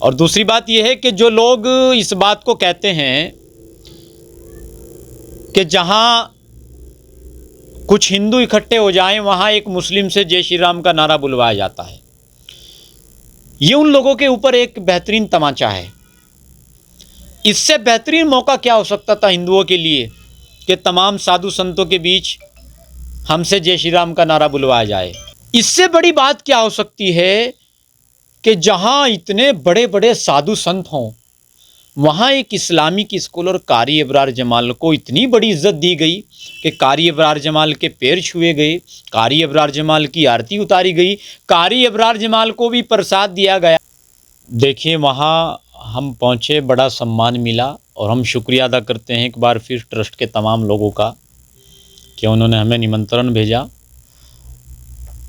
और दूसरी बात यह है कि जो लोग इस बात को कहते हैं कि जहां कुछ हिंदू इकट्ठे हो जाएं वहां एक मुस्लिम से जय श्री राम का नारा बुलवाया जाता है, ये उन लोगों के ऊपर एक बेहतरीन तमाचा है। इससे बेहतरीन मौका क्या हो सकता था हिंदुओं के लिए कि तमाम साधु संतों के बीच हमसे जय श्री राम का नारा बुलवाया जाए। इससे बड़ी बात क्या हो सकती है कि जहां इतने बड़े बड़े साधु संत हों वहाँ एक इस्लामिक स्कॉलर कारी अबरार जमाल को इतनी बड़ी इज्जत दी गई कि कारी अबरार जमाल के पैर छुए गए, कारी अबरार जमाल की आरती उतारी गई, कारी अबरार जमाल को भी प्रसाद दिया गया। देखिए वहाँ हम पहुँचे, बड़ा सम्मान मिला और हम शुक्रिया अदा करते हैं एक बार फिर ट्रस्ट के तमाम लोगों का कि उन्होंने हमें निमंत्रण भेजा।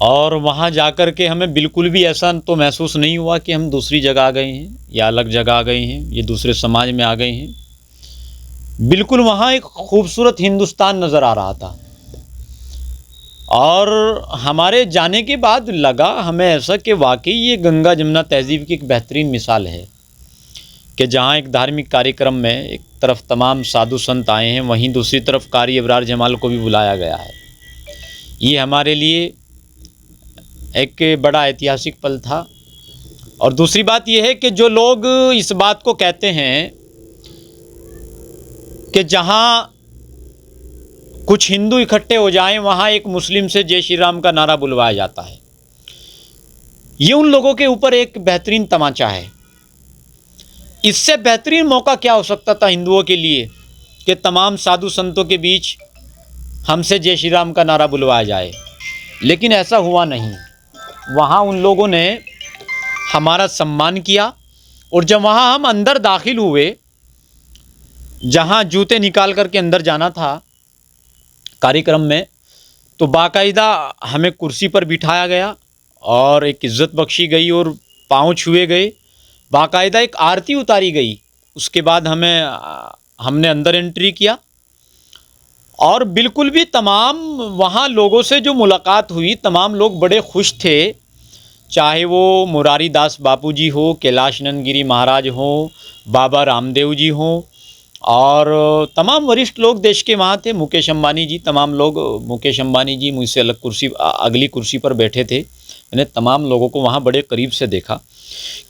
और वहाँ जाकर के हमें बिल्कुल भी ऐसा तो महसूस नहीं हुआ कि हम दूसरी जगह आ गए हैं या अलग जगह आ गए हैं, ये दूसरे समाज में आ गए हैं। बिल्कुल वहाँ एक खूबसूरत हिंदुस्तान नज़र आ रहा था। और हमारे जाने के बाद लगा हमें ऐसा कि वाकई ये गंगा जमुना तहज़ीब की एक बेहतरीन मिसाल है कि जहाँ एक धार्मिक कार्यक्रम में एक तरफ तमाम साधु संत आए हैं, वहीं दूसरी तरफ कारी अबरार जमाल को भी बुलाया गया है। ये हमारे लिए एक बड़ा ऐतिहासिक पल था। और दूसरी बात यह है कि जो लोग इस बात को कहते हैं कि जहां कुछ हिंदू इकट्ठे हो जाएं वहां एक मुस्लिम से जय श्री राम का नारा बुलवाया जाता है, ये उन लोगों के ऊपर एक बेहतरीन तमाचा है। इससे बेहतरीन मौका क्या हो सकता था हिंदुओं के लिए कि तमाम साधु संतों के बीच हमसे जय श्री राम का नारा बुलवाया जाए, लेकिन ऐसा हुआ नहीं। वहाँ उन लोगों ने हमारा सम्मान किया और जब वहाँ हम अंदर दाखिल हुए, जहाँ जूते निकाल करके अंदर जाना था कार्यक्रम में, तो बाकायदा हमें कुर्सी पर बिठाया गया और एक इज़्ज़त बख्शी गई और पाँव छुए गए, बाकायदा एक आरती उतारी गई। उसके बाद हमने अंदर एंट्री किया और बिल्कुल भी तमाम वहाँ लोगों से जो मुलाकात हुई, तमाम लोग बड़े खुश थे, चाहे वो मुरारी दास बापू जी हो, कैलाश नंद गिरी महाराज हो, बाबा रामदेव जी हों और तमाम वरिष्ठ लोग देश के वहाँ थे, मुकेश अंबानी जी, तमाम लोग। मुकेश अंबानी जी मुझसे अगली कुर्सी पर बैठे थे। मैंने तमाम लोगों को वहाँ बड़े करीब से देखा।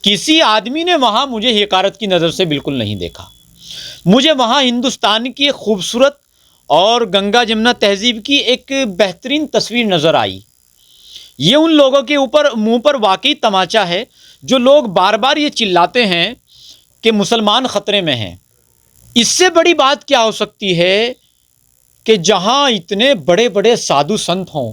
किसी आदमी ने वहाँ मुझे हक़ारत की नज़र से बिल्कुल नहीं देखा। मुझे वहाँ हिंदुस्तान की खूबसूरत और गंगा जमुना तहज़ीब की एक बेहतरीन तस्वीर नज़र आई। ये उन लोगों के ऊपर मुंह पर वाकई तमाचा है जो लोग बार बार ये चिल्लाते हैं कि मुसलमान ख़तरे में हैं। इससे बड़ी बात क्या हो सकती है कि जहाँ इतने बड़े बड़े साधु संत हों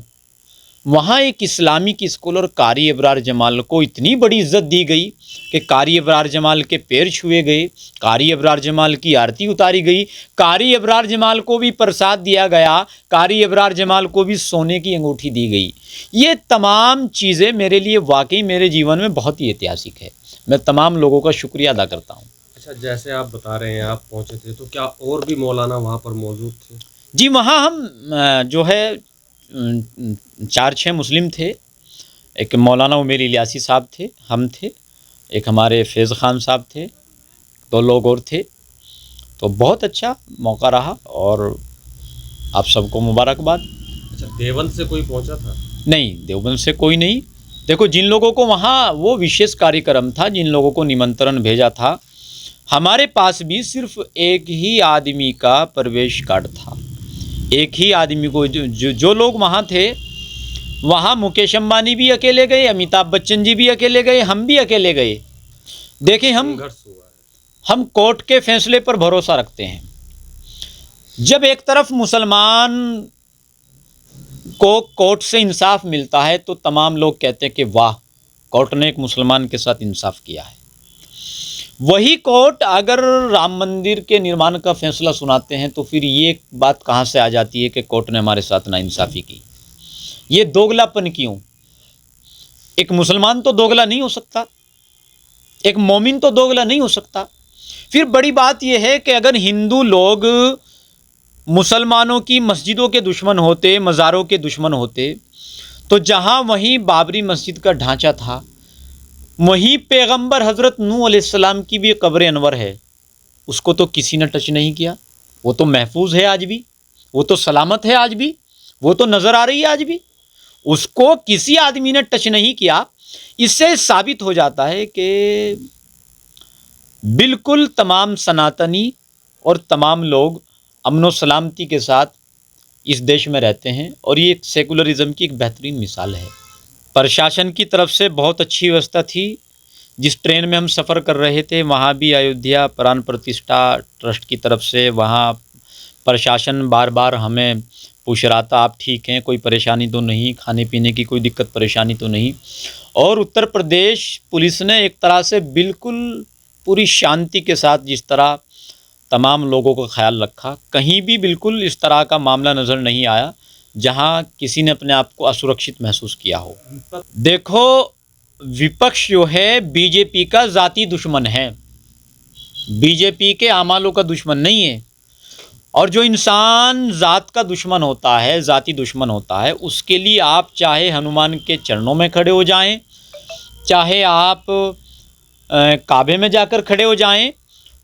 वहाँ एक इस्लामिक स्कॉलर कारी अबरार जमाल को इतनी बड़ी इज्जत दी गई कि कारी अबरार जमाल के पैर छुए गए, कारी अबरार जमाल की आरती उतारी गई, कारी अबरार जमाल को भी प्रसाद दिया गया, कारी अबरार जमाल को भी सोने की अंगूठी दी गई। ये तमाम चीज़ें मेरे लिए वाकई मेरे जीवन में बहुत ही ऐतिहासिक है। मैं तमाम लोगों का शुक्रिया अदा करता हूँ। अच्छा, जैसे आप बता रहे हैं आप पहुँचे थे, तो क्या और भी मौलाना वहाँ पर मौजूद थे? जी, वहाँ हम जो है 4-6 मुस्लिम थे। एक मौलाना उमेर इलियासी साहब थे, हम थे, एक हमारे फैज़ खान साहब थे, 2 लोग और थे। तो बहुत अच्छा मौका रहा और आप सबको मुबारकबाद। अच्छा, देवबंद से कोई पहुंचा था? नहीं, देवबंद से कोई नहीं। देखो, जिन लोगों को वहाँ वो विशेष कार्यक्रम था, जिन लोगों को निमंत्रण भेजा था, हमारे पास भी सिर्फ एक ही आदमी का प्रवेश कार्ड था। एक ही आदमी को जो लोग वहाँ थे, वहाँ मुकेश अंबानी भी अकेले गए, अमिताभ बच्चन जी भी अकेले गए, हम भी अकेले गए। देखिए, हम कोर्ट के फैसले पर भरोसा रखते हैं। जब एक तरफ मुसलमान को कोर्ट से इंसाफ मिलता है तो तमाम लोग कहते हैं कि वाह, कोर्ट ने एक मुसलमान के साथ इंसाफ किया है। वही कोर्ट अगर राम मंदिर के निर्माण का फैसला सुनाते हैं तो फिर ये बात कहाँ से आ जाती है कि कोर्ट ने हमारे साथ नाइंसाफ़ी की। ये दोगलापन क्यों? एक मुसलमान तो दोगला नहीं हो सकता, एक मोमिन तो दोगला नहीं हो सकता। फिर बड़ी बात यह है कि अगर हिंदू लोग मुसलमानों की मस्जिदों के दुश्मन होते, मज़ारों के दुश्मन होते, तो जहाँ वहीं बाबरी मस्जिद का ढांचा था, वहीं पैगंबर हज़रत नूह अलैहिस्सलाम की भी कब्र अनवर है, उसको तो किसी ने टच नहीं किया। वो तो महफूज है आज भी, वो तो सलामत है आज भी, वो तो नज़र आ रही है आज भी, उसको किसी आदमी ने टच नहीं किया। इससे साबित हो जाता है कि बिल्कुल तमाम सनातनी और तमाम लोग अमन व सलामती के साथ इस देश में रहते हैं, और ये एक सेकुलरिज़म की एक बेहतरीन मिसाल है। प्रशासन की तरफ से बहुत अच्छी व्यवस्था थी। जिस ट्रेन में हम सफ़र कर रहे थे वहाँ भी अयोध्या प्राण प्रतिष्ठा ट्रस्ट की तरफ से वहाँ प्रशासन बार बार हमें पूछ रहा था, आप ठीक हैं, कोई परेशानी तो नहीं, खाने पीने की कोई दिक्कत परेशानी तो नहीं। और उत्तर प्रदेश पुलिस ने एक तरह से बिल्कुल पूरी शांति के साथ जिस तरह तमाम लोगों का ख्याल रखा, कहीं भी बिल्कुल इस तरह का मामला नज़र नहीं आया जहां किसी ने अपने आप को असुरक्षित महसूस किया हो। देखो, विपक्ष जो है बीजेपी का ज़ाती दुश्मन है, बीजेपी के आमालों का दुश्मन नहीं है। और जो इंसान ज़ात का दुश्मन होता है, ज़ाती दुश्मन होता है, उसके लिए आप चाहे हनुमान के चरणों में खड़े हो जाएं, चाहे आप काबे में जाकर खड़े हो जाएं,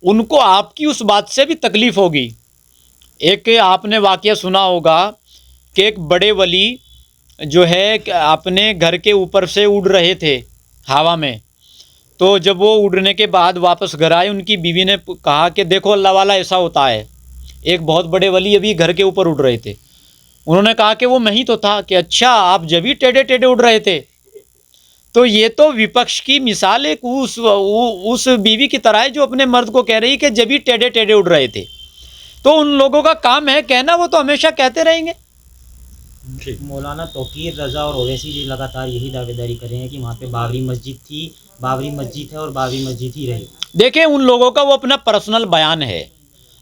उनको आपकी उस बात से भी तकलीफ़ होगी। एक आपने वाक़या सुना होगा कि एक बड़े वली जो है अपने घर के ऊपर से उड़ रहे थे हवा में, तो जब वो उड़ने के बाद वापस घर आए, उनकी बीवी ने कहा कि देखो अल्लाह वाला ऐसा होता है। एक बहुत बड़े वली अभी घर के ऊपर उड़ रहे थे, उन्होंने कहा कि वो मैं ही तो था। कि अच्छा, आप जब भी टेढ़े टेढ़े उड़ रहे थे। तो ये तो विपक्ष की मिसाल एक उस बीवी की तरह है जो अपने मर्द को कह रही कि जब भी टेढ़े टेढ़े उड़ रहे थे। तो उन लोगों का काम है कहना, वो तो हमेशा कहते रहेंगे। मौलाना तौकीर रज़ा और ओवैसी जी लगातार यही दावेदारी कर रहे हैं कि वहाँ पे बाबरी मस्जिद थी, बाबरी मस्जिद है और बाबरी मस्जिद ही रही। देखें, उन लोगों का वो अपना पर्सनल बयान है।